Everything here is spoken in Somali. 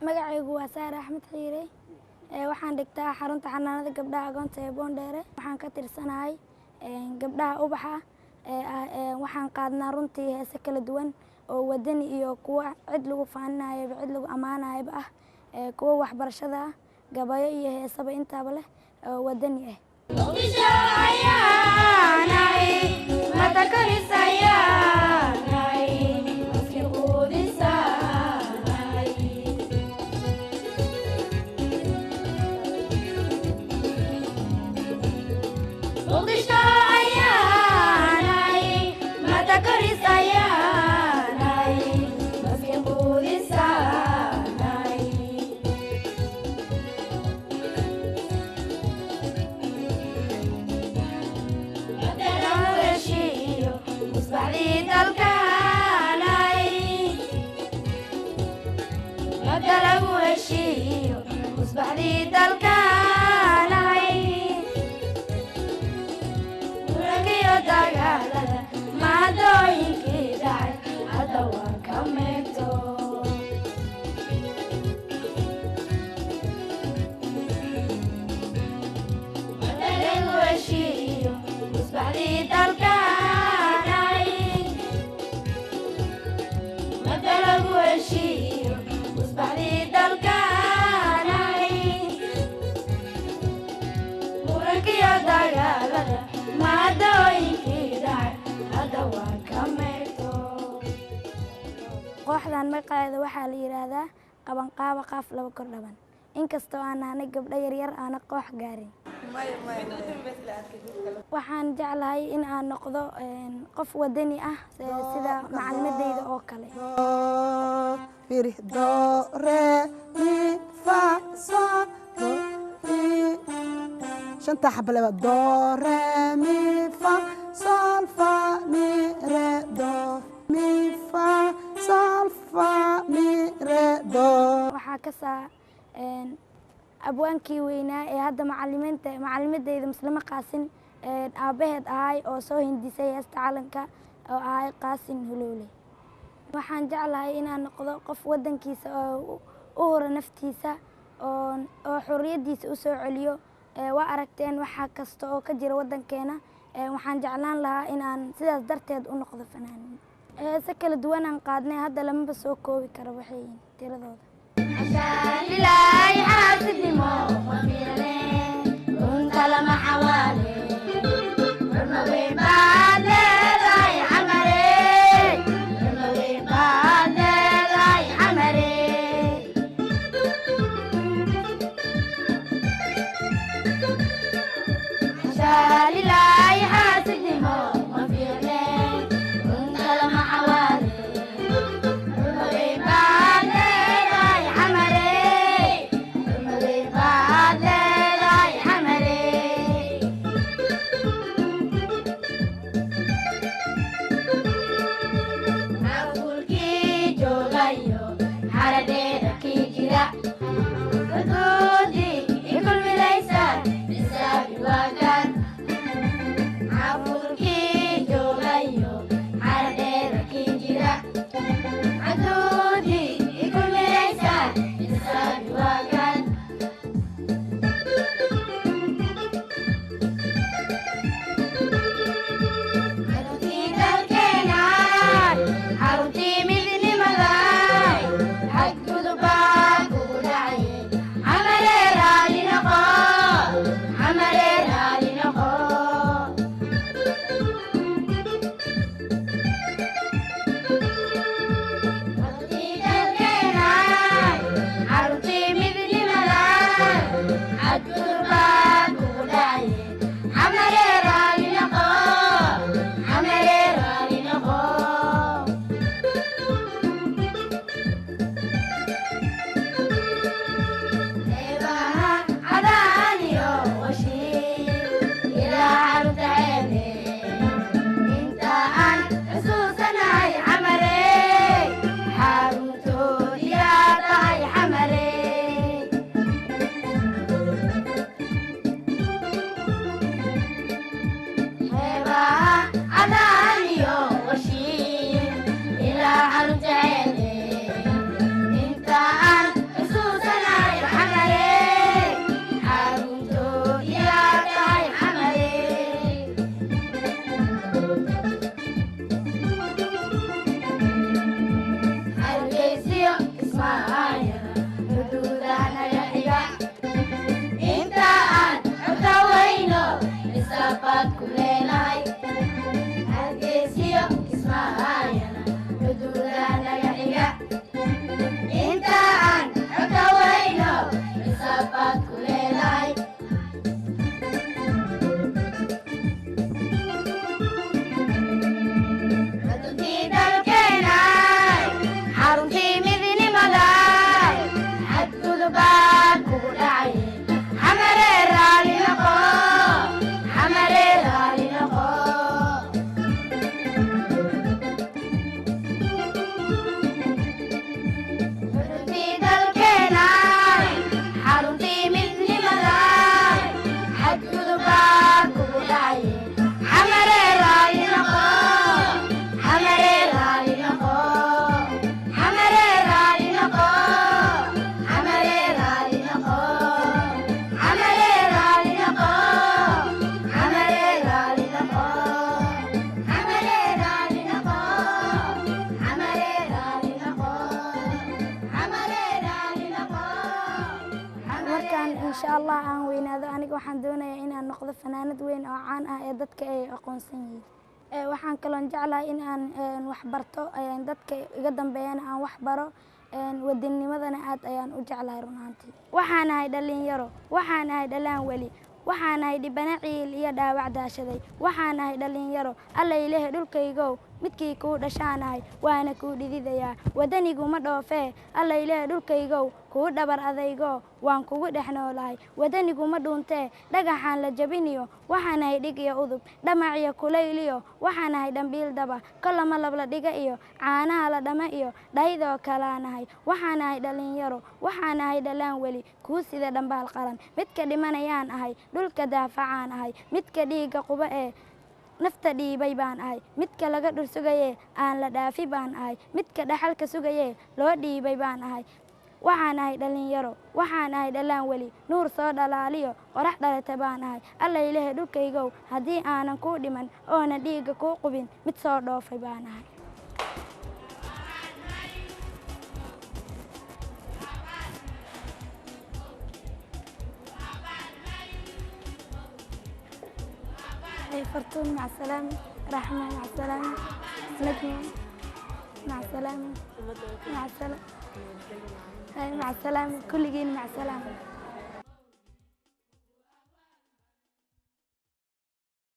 magacaygu waa Saara Axmed Xiire waxaan dhigtaa xarunta xanaanada gabdhaha agoonta ee Boondheere waxaan ka tirsanahay gabdhaha ubaxa waxaan qaadnaa runtii heeso kala duwan oo wadani iyo kuwa cid lagu faaninayo cid lagu amaanayo ah kuwa waxbarashada gabayo iyo heesaba intaaba leh oo wadani ah kooxdan magaceeda waxaa la yiraahdaa qabanqaabo qaaf laba kordhaban inkastoo aan nahay gabdho yar aan koox gaarin waxaan jeclahay in aan noqdo qof wadani ah sida macalmadeyda oo kale do re mi fa sol do shanta xabalaba do re mi fa sol fa mi re do mi fa sol fa mi re do waxaa ka saa abwaankii weynaa ee hadda macalimadeyda Muslima Qaasin aabaheed ahay oo soo hindisay heesta calanka oo ahay Qaasin Hulule waxaan jeclahay in aan noqdo qof wadankiisa oo u horo naftiisa oo xorriyadiisa u soo celiyo waa aragteen waxa kasta oo ka jira wadankeena waxaan jeclaan lahaa in aan sidaas darteed u noqdo fanaanin heeso kala duwan aan qaadnay hadda lama soo koobi karo waxay tiradooda dhismahayana xuduudaha naga xiga inta aan xogta wayno xisaabaad ku leedahay xuduntii dalkeenay xaruntii midnimaday xadgudubaan kugu dhacay xamaree raali noqo xamaree raali noqo xuduntii dalkeenay xaruntii midnimaday xadgudubaan kugu dhacay xamaree raali noqo xamaree raali noqo xamaree raali noqo xamaree raali noqo xamaree raali noqo xamaree raali noqo xamaree raali noqo xamaree raali noqo xamaree raali noqo markaan insha Allah aan weynaado aniga waxaan doonayaa inaan noqdo fanaanad weyn oo caan ah ee dadka ay aqoonsan yihiin waxaan kaloon jeclahay in aan wax barto dadka iga dambeeyana aan wax baro wadanimadana aad ayaan u jeclahay runaantii waxaan ahay dhalinyaro waxaan ahay dhalaan weli waxaan ahay dhibana ciil iyo dhaawac daashaday waxaan ahay dhalinyaro alla ilaahay dhulkaygow midkii kuu dhashaan ahay waana kuu dhididayaa wadaniguma dhoofee alla ilaahay dhulkaygow kuu dhabar adaygo waan kugu dhex noolahay wadaniguma dhuuntee dhagaxaan la jabiniyo waxaan ahay dhig iyo udub dhamac iyo kulayliyo waxaan ahay dhambiil daba kolama labla dhiga iyo caanaha la dhama iyo dhaydoo kalaan ahay waxaan ahay dhalinyaro waxaan ahay dhalaan weli kuu sida dhambaal qaran midka dhimanayaan ahay dhulka daafacaan ahay midka dhiigga quba ee nafta dhiibay baan ahay midka laga dhur sugayee aan la dhaafi baan ahay midka dhaxalka sugayee loo dhiibay baan ahay waxaan ahay dhalinyaro waxaan ahay dhalaan weli nuur soo dhalaaliyo qorax dhalata baan ahay alla ilaahay dhulkaygow haddii aanan kuu dhiman oona dhiigga kuu qubin mid soo dhoofay baan ahay فرتون مع السلامة رحمة مع السلامة نجمة مع السلامة مع السلامة مع السلامة كل جيل مع السلامة